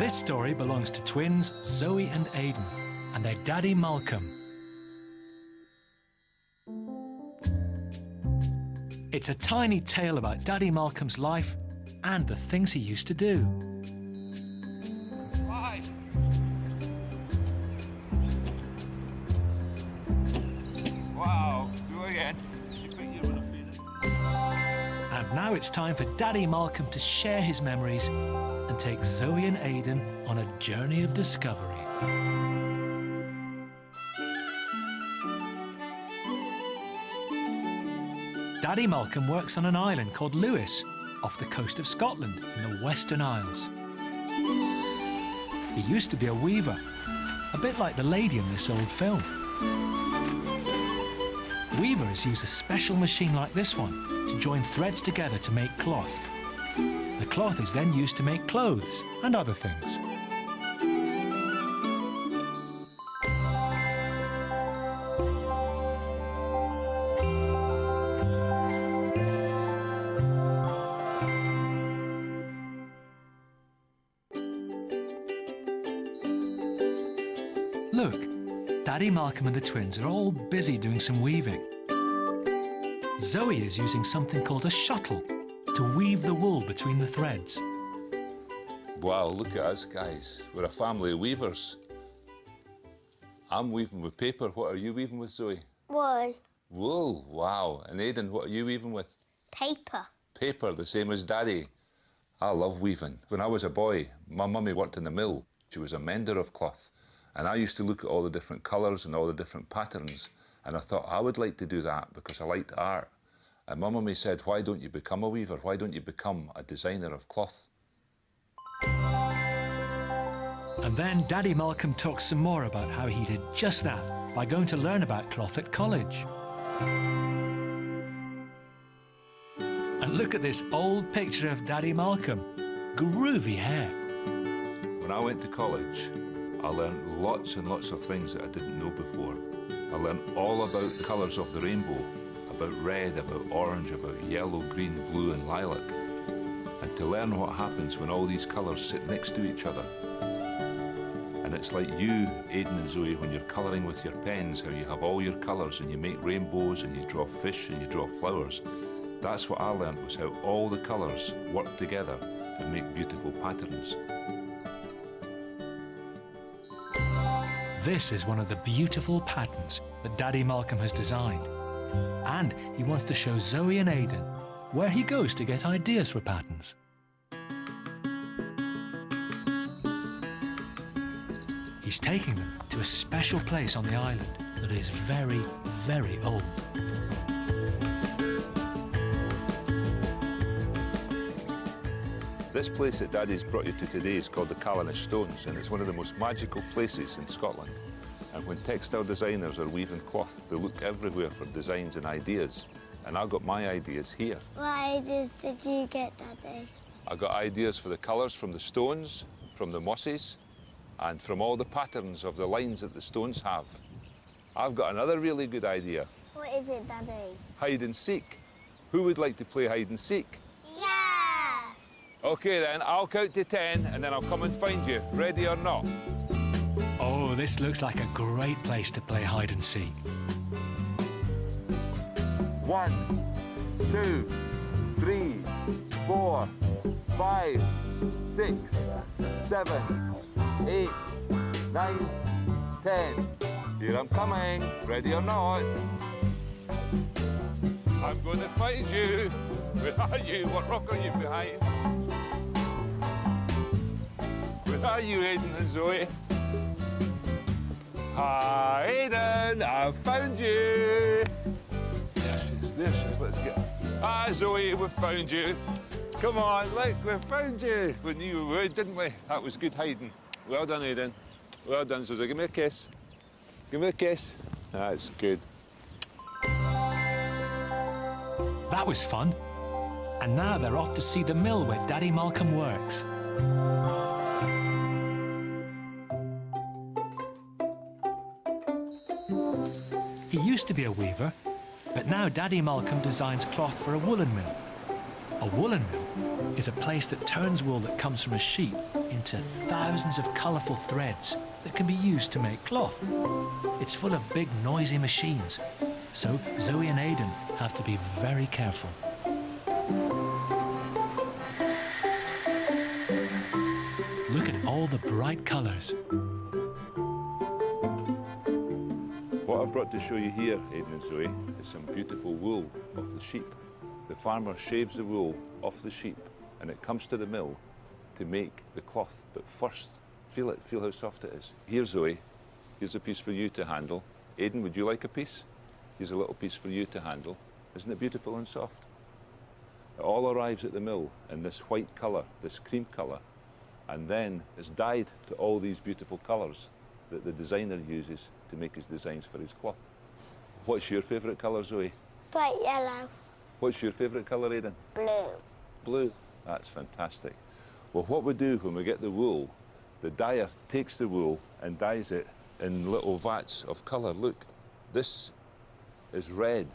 This story belongs to twins Zoe and Aidan and their daddy Malcolm. It's a tiny tale about Daddy Malcolm's life and the things he used to do. Why? Wow, do again. And now it's time for Daddy Malcolm to share his memories and take Zoe and Aidan on a journey of discovery. Daddy Malcolm works on an island called Lewis, off the coast of Scotland in the Western Isles. He used to be a weaver, a bit like the lady in this old film. Weavers use a special machine like this one to join threads together to make cloth. The cloth is then used to make clothes and other things. Look, Daddy Malcolm and the twins are all busy doing some weaving. Zoe is using something called a shuttle to weave the wool between the threads. Wow, look at us, guys. We're a family of weavers. I'm weaving with paper. What are you weaving with, Zoe? Wool. Wool, wow. And Aidan, what are you weaving with? Paper. Paper, the same as Daddy. I love weaving. When I was a boy, my mummy worked in the mill. She was a mender of cloth. And I used to look at all the different colours and all the different patterns, and I thought I would like to do that because I liked art. And my mummy said, why don't you become a weaver? Why don't you become a designer of cloth? And then Daddy Malcolm talks some more about how he did just that by going to learn about cloth at college. And look at this old picture of Daddy Malcolm. Groovy hair. When I went to college, I learned lots and lots of things that I didn't know before. I learned all about the colours of the rainbow, about red, about orange, about yellow, green, blue and lilac. And to learn what happens when all these colours sit next to each other. And it's like you, Aidan and Zoe, when you're colouring with your pens, how you have all your colours and you make rainbows and you draw fish and you draw flowers. That's what I learned, was how all the colours work together and make beautiful patterns. This is one of the beautiful patterns that Daddy Malcolm has designed. And he wants to show Zoe and Aidan where he goes to get ideas for patterns. He's taking them to a special place on the island that is very, very old. This place that Daddy's brought you to today is called the Callanish Stones, and it's one of the most magical places in Scotland. And when textile designers are weaving cloth, they look everywhere for designs and ideas. And I got my ideas here. What ideas did you get, Daddy? I got ideas for the colours from the stones, from the mosses, and from all the patterns of the lines that the stones have. I've got another really good idea. What is it, Daddy? Hide and seek. Who would like to play hide and seek? Yeah! OK then, I'll count to 10 and then I'll come and find you. Ready or not? Oh, this looks like a great place to play hide and seek. 1, 2, 3, 4, 5, 6, 7, 8, 9, 10. Here I'm coming. Ready or not? I'm going to find you. Where are you? What rock are you behind? Where are you, Aidan and Zoe? Hi, Aidan, I've found you. There she is, let's get... Hi, Zoe, we've found you. Come on, look, we've found you. We knew we would, didn't we? That was good hiding. Well done, Aidan. Well done, Zoe. Give me a kiss. Give me a kiss. That's good. That was fun. And now they're off to see the mill where Daddy Malcolm works. He used to be a weaver, but now Daddy Malcolm designs cloth for a woolen mill. A woolen mill is a place that turns wool that comes from a sheep into thousands of colourful threads that can be used to make cloth. It's full of big, noisy machines, so Zoe and Aidan have to be very careful. Look at all the bright colours. What I've brought to show you here, Aidan and Zoe, is some beautiful wool off the sheep. The farmer shaves the wool off the sheep and it comes to the mill to make the cloth. But first, feel it, feel how soft it is. Here, Zoe, here's a piece for you to handle. Aidan, would you like a piece? Here's a little piece for you to handle. Isn't it beautiful and soft? It all arrives at the mill in this white colour, this cream colour, and then is dyed to all these beautiful colours that the designer uses to make his designs for his cloth. What's your favourite colour, Zoe? Bright yellow. What's your favourite colour, Aidan? Blue. Blue. That's fantastic. Well, what we do when we get the wool, the dyer takes the wool and dyes it in little vats of colour. Look, this is red.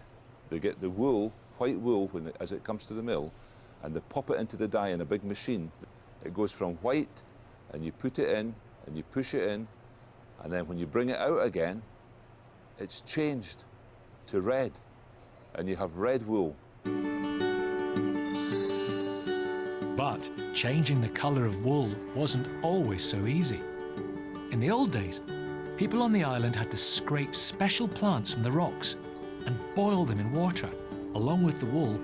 They get the wool, white wool, as it comes to the mill, and they pop it into the dye in a big machine. It goes from white, and you put it in, and you push it in, and then when you bring it out again, it's changed to red, and you have red wool. But changing the colour of wool wasn't always so easy. In the old days, people on the island had to scrape special plants from the rocks and boil them in water, along with the wool,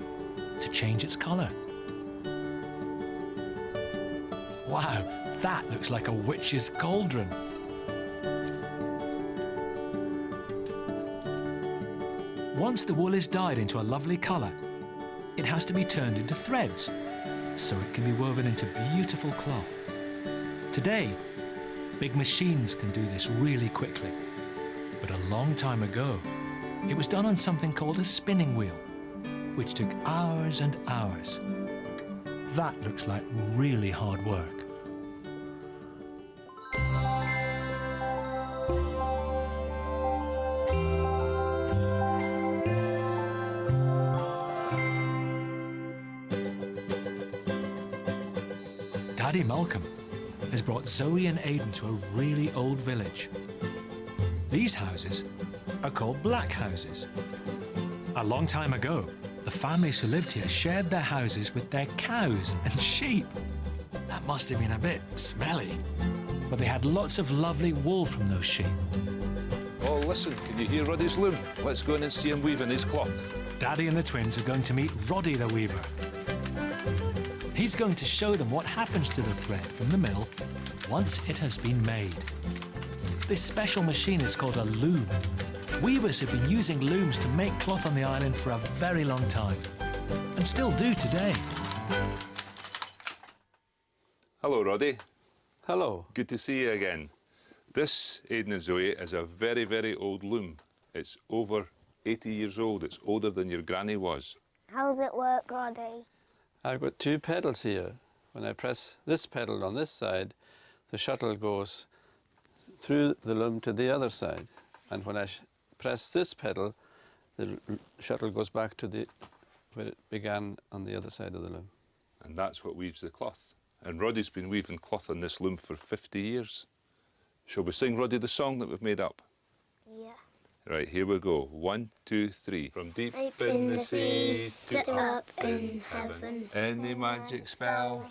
to change its colour. Wow, that looks like a witch's cauldron. Once the wool is dyed into a lovely colour, it has to be turned into threads, so it can be woven into beautiful cloth. Today, big machines can do this really quickly. But a long time ago, it was done on something called a spinning wheel, which took hours and hours. That looks like really hard work. Daddy Malcolm has brought Zoe and Aidan to a really old village. These houses are called blackhouses. A long time ago, the families who lived here shared their houses with their cows and sheep. That must have been a bit smelly. But they had lots of lovely wool from those sheep. Oh, listen, can you hear Roddy's loom? Let's go in and see him weaving his cloth. Daddy and the twins are going to meet Roddy the weaver. He's going to show them what happens to the thread from the mill once it has been made. This special machine is called a loom. Weavers have been using looms to make cloth on the island for a very long time, and still do today. Hello, Roddy. Hello. Good to see you again. This, Aidan and Zoe, is a very, very old loom. It's over 80 years old. It's older than your granny was. How's it work, Roddy? I've got two pedals here. When I press this pedal on this side, the shuttle goes through the loom to the other side. And when I press this pedal, the shuttle goes back to where it began on the other side of the loom. And that's what weaves the cloth. And Roddy's been weaving cloth on this loom for 50 years. Shall we sing, Roddy, the song that we've made up? Yeah. Right, here we go. 1, 2, 3. From deep in the sea to up in heaven, any magic spell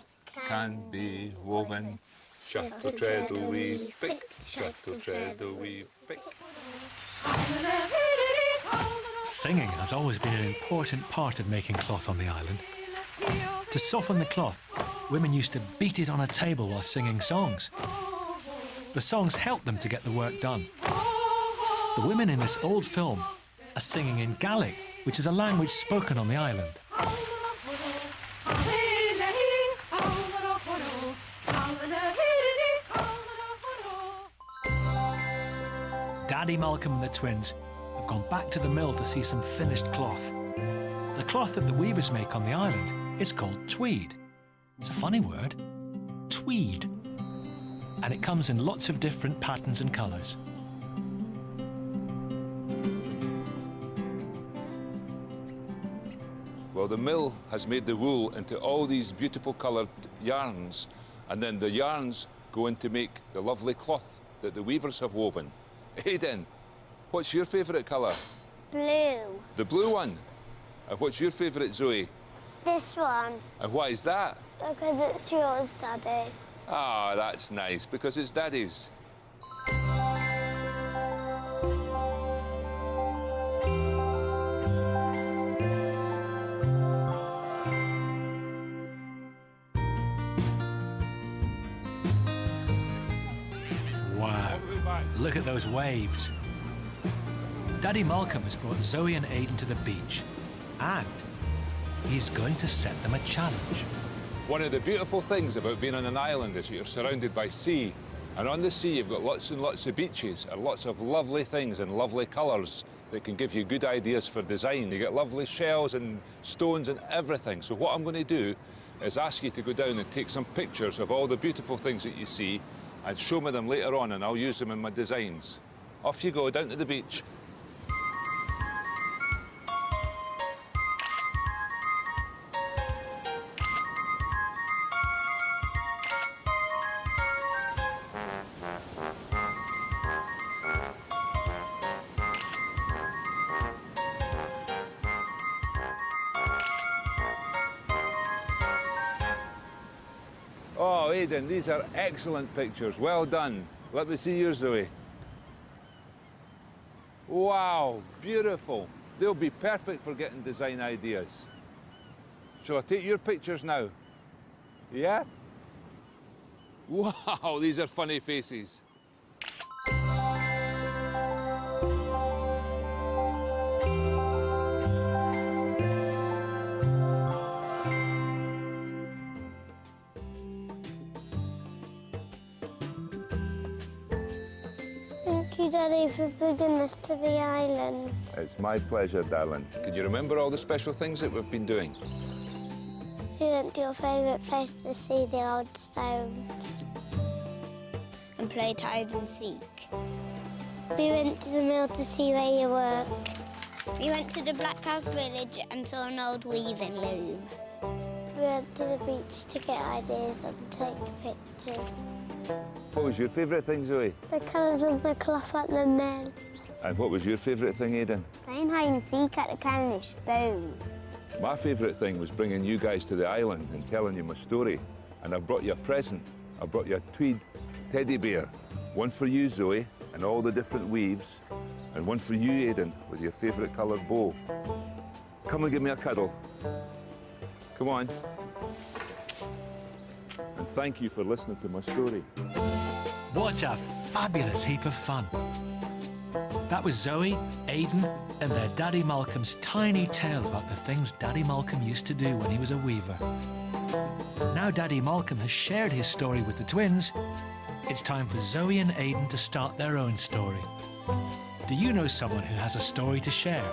can be woven. Shuttle, treadle, weave, pick. Shuttle, treadle, weave, pick. Singing has always been an important part of making cloth on the island. To soften the cloth, women used to beat it on a table while singing songs. The songs helped them to get the work done. The women in this old film are singing in Gaelic, which is a language spoken on the island. Daddy Malcolm and the twins have gone back to the mill to see some finished cloth. The cloth that the weavers make on the island is called tweed. It's a funny word, tweed. And it comes in lots of different patterns and colours. Well, the mill has made the wool into all these beautiful coloured yarns, And then the yarns go in to make the lovely cloth that the weavers have woven. Aidan, what's your favourite colour? Blue. The blue one. And what's your favourite, Zoe? This one. And why is that? Because it's yours, Daddy. Ah, that's nice, because it's Daddy's. Wow, look at those waves. Daddy Malcolm has brought Zoe and Aidan to the beach, and he's going to set them a challenge. One of the beautiful things about being on an island is you're surrounded by sea. And on the sea, you've got lots and lots of beaches and lots of lovely things and lovely colours that can give you good ideas for design. You get lovely shells and stones and everything. So what I'm going to do is ask you to go down and take some pictures of all the beautiful things that you see and show me them later on, and I'll use them in my designs. Off you go, down to the beach. Oh, Aidan, these are excellent pictures. Well done. Let me see yours, Zoe. Wow, beautiful. They'll be perfect for getting design ideas. Shall I take your pictures now? Yeah? Wow, these are funny faces. Thank you, Daddy, for bringing us to the island. It's my pleasure, darling. Can you remember all the special things that we've been doing? We went to your favourite place to see the old stone. And played hide and seek. We went to the mill to see where you work. We went to the Blackhouse village and saw an old weaving loom. We went to the beach to get ideas and take pictures. What was your favourite thing, Zoe? The colours of the cloth at the mill. And what was your favourite thing, Aidan? Playing hide and seek at the Canish stone. My favourite thing was bringing you guys to the island and telling you my story. And I brought you a present. I brought you a tweed teddy bear. One for you, Zoe, and all the different weaves. And one for you, Aidan, with your favourite coloured bow. Come and give me a cuddle. Come on. And thank you for listening to my story. What a fabulous heap of fun. That was Zoe, Aidan, and their Daddy Malcolm's tiny tale about the things Daddy Malcolm used to do when he was a weaver. Now Daddy Malcolm has shared his story with the twins, it's time for Zoe and Aidan to start their own story. Do you know someone who has a story to share?